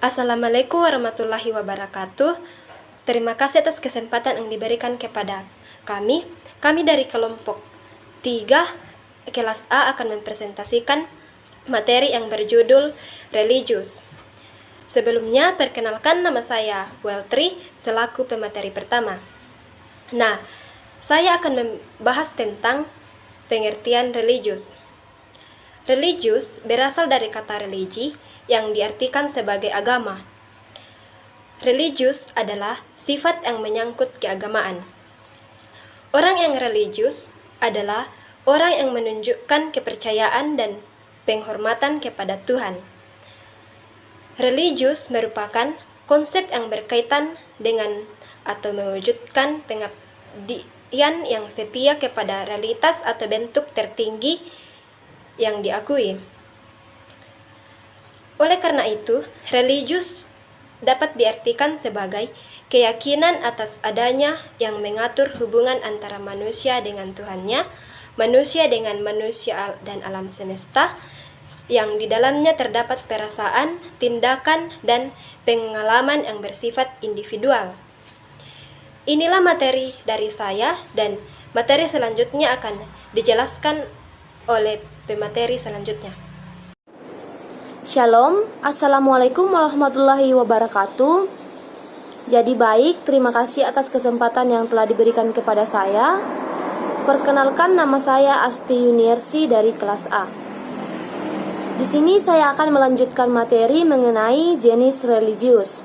Assalamualaikum warahmatullahi wabarakatuh. Terima kasih atas kesempatan yang diberikan kepada kami. Kami dari kelompok 3 kelas A akan mempresentasikan materi yang berjudul Religius. Sebelumnya, perkenalkan nama saya Weltri selaku pemateri pertama. Nah, saya akan membahas tentang pengertian religius. Religius berasal dari kata religi yang diartikan sebagai agama. Religius adalah sifat yang menyangkut keagamaan. Orang yang religius adalah orang yang menunjukkan kepercayaan dan penghormatan kepada Tuhan. Religius merupakan konsep yang berkaitan dengan atau mewujudkan pengabdian yang setia kepada realitas atau bentuk tertinggi yang diakui. Oleh karena itu, religius dapat diartikan sebagai keyakinan atas adanya yang mengatur hubungan antara manusia dengan Tuhannya, manusia dengan manusia dan alam semesta, yang di dalamnya terdapat perasaan, tindakan, dan pengalaman yang bersifat individual. Inilah materi dari saya, dan materi selanjutnya akan dijelaskan oleh pemateri selanjutnya. Shalom, Assalamualaikum warahmatullahi wabarakatuh. Jadi baik, terima kasih atas kesempatan yang telah diberikan kepada saya. Perkenalkan, nama saya Asti Yuniarsi dari kelas A. Di sini saya akan melanjutkan materi mengenai jenis religius.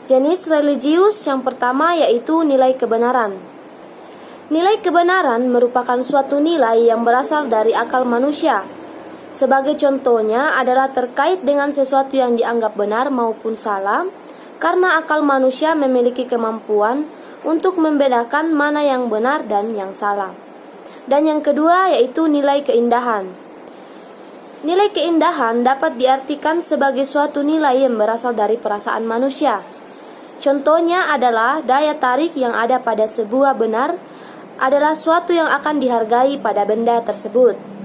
Jenis religius yang pertama yaitu nilai kebenaran. Nilai kebenaran merupakan suatu nilai yang berasal dari akal manusia. Sebagai contohnya adalah terkait dengan sesuatu yang dianggap benar maupun salah, karena akal manusia memiliki kemampuan untuk membedakan mana yang benar dan yang salah. Dan yang kedua yaitu nilai keindahan. Nilai keindahan dapat diartikan sebagai suatu nilai yang berasal dari perasaan manusia. Contohnya adalah daya tarik yang ada pada sebuah benar adalah suatu yang akan dihargai pada benda tersebut.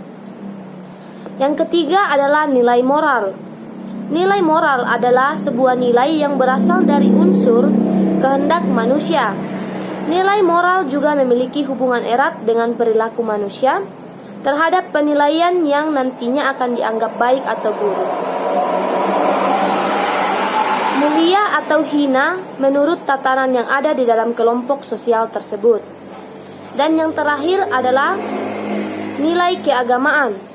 Yang ketiga adalah nilai moral. Nilai moral adalah sebuah nilai yang berasal dari unsur kehendak manusia. Nilai moral juga memiliki hubungan erat dengan perilaku manusia terhadap penilaian yang nantinya akan dianggap baik atau buruk. Mulia atau hina menurut tatanan yang ada di dalam kelompok sosial tersebut. Dan yang terakhir adalah nilai keagamaan.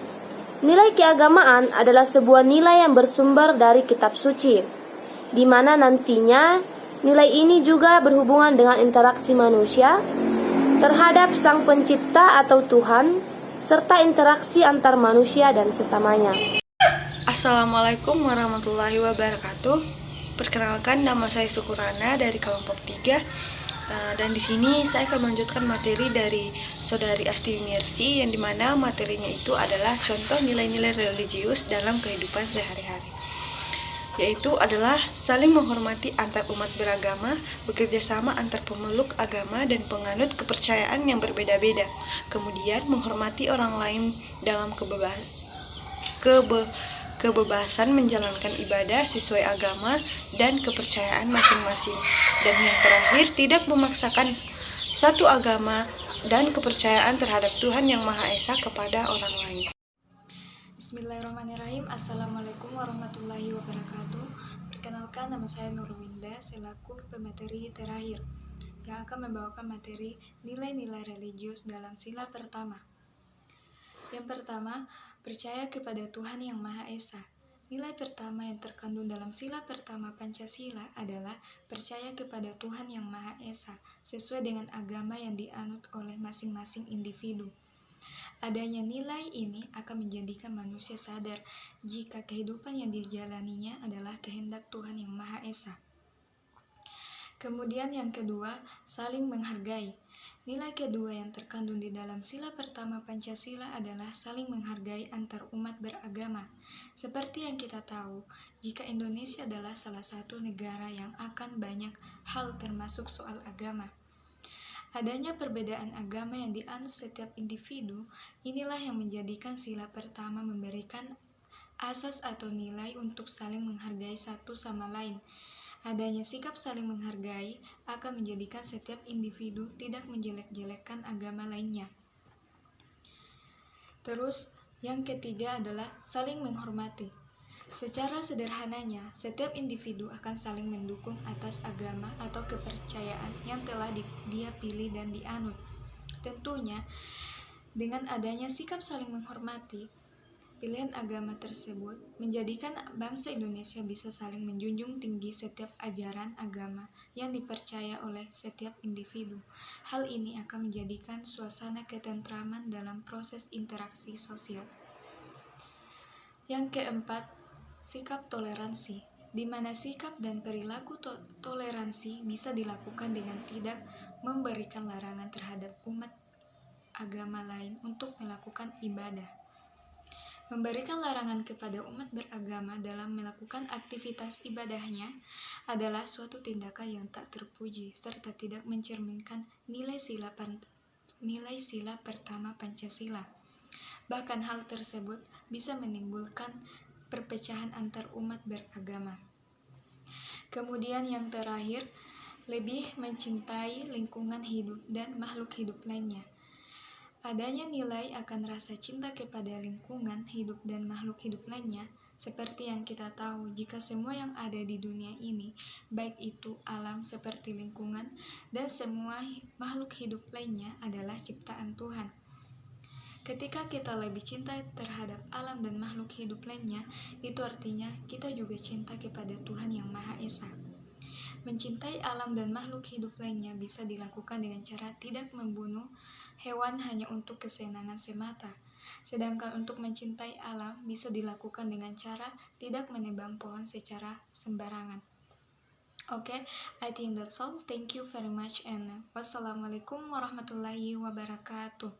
Nilai keagamaan adalah sebuah nilai yang bersumber dari kitab suci, di mana nantinya nilai ini juga berhubungan dengan interaksi manusia terhadap Sang Pencipta atau Tuhan, serta interaksi antar manusia dan sesamanya. Assalamualaikum warahmatullahi wabarakatuh. Perkenalkan, nama saya Sukurana dari kelompok 3. Dan di sini saya akan melanjutkan materi dari saudari Asti Yuniarsi, yang dimana materinya itu adalah contoh nilai-nilai religius dalam kehidupan sehari-hari, yaitu adalah saling menghormati antar umat beragama, bekerja sama antar pemeluk agama dan penganut kepercayaan yang berbeda-beda, kemudian menghormati orang lain dalam kebebasan menjalankan ibadah sesuai agama dan kepercayaan masing-masing. Dan yang terakhir, tidak memaksakan satu agama dan kepercayaan terhadap Tuhan Yang Maha Esa kepada orang lain. Bismillahirrahmanirrahim. Assalamualaikum warahmatullahi wabarakatuh. Perkenalkan, nama saya Nurwinda selaku pemateri terakhir yang akan membawakan materi nilai-nilai religius dalam sila pertama. Yang pertama, percaya kepada Tuhan Yang Maha Esa. Nilai pertama yang terkandung dalam sila pertama Pancasila adalah percaya kepada Tuhan Yang Maha Esa sesuai dengan agama yang dianut oleh masing-masing individu. Adanya nilai ini akan menjadikan manusia sadar jika kehidupan yang dijalaninya adalah kehendak Tuhan Yang Maha Esa. Kemudian yang kedua, saling menghargai. Nilai kedua yang terkandung di dalam sila pertama Pancasila adalah saling menghargai antar umat beragama. Seperti yang kita tahu, jika Indonesia adalah salah satu negara yang akan banyak hal termasuk soal agama. Adanya perbedaan agama yang dianut setiap individu, inilah yang menjadikan sila pertama memberikan asas atau nilai untuk saling menghargai satu sama lain. Adanya sikap saling menghargai akan menjadikan setiap individu tidak menjelek-jelekkan agama lainnya. Terus, yang ketiga adalah saling menghormati. Secara sederhananya, setiap individu akan saling mendukung atas agama atau kepercayaan yang telah dia pilih dan dianut. Tentunya, dengan adanya sikap saling menghormati, pilihan agama tersebut menjadikan bangsa Indonesia bisa saling menjunjung tinggi setiap ajaran agama yang dipercaya oleh setiap individu. Hal ini akan menjadikan suasana ketentraman dalam proses interaksi sosial. Yang keempat, sikap toleransi, di mana sikap dan perilaku toleransi bisa dilakukan dengan tidak memberikan larangan terhadap umat agama lain untuk melakukan ibadah. Memberikan larangan kepada umat beragama dalam melakukan aktivitas ibadahnya adalah suatu tindakan yang tak terpuji serta tidak mencerminkan nilai sila pertama Pancasila. Bahkan hal tersebut bisa menimbulkan perpecahan antar umat beragama. Kemudian yang terakhir, lebih mencintai lingkungan hidup dan makhluk hidup lainnya. Adanya nilai akan rasa cinta kepada lingkungan hidup dan makhluk hidup lainnya, seperti yang kita tahu jika semua yang ada di dunia ini, baik itu alam seperti lingkungan dan semua makhluk hidup lainnya adalah ciptaan Tuhan. Ketika kita lebih cinta terhadap alam dan makhluk hidup lainnya, itu artinya kita juga cinta kepada Tuhan yang Maha Esa. Mencintai alam dan makhluk hidup lainnya bisa dilakukan dengan cara tidak membunuh hewan hanya untuk kesenangan semata. Sedangkan untuk mencintai alam bisa dilakukan dengan cara tidak menebang pohon secara sembarangan. Okay, I think that's all. Thank you very much and wassalamualaikum warahmatullahi wabarakatuh.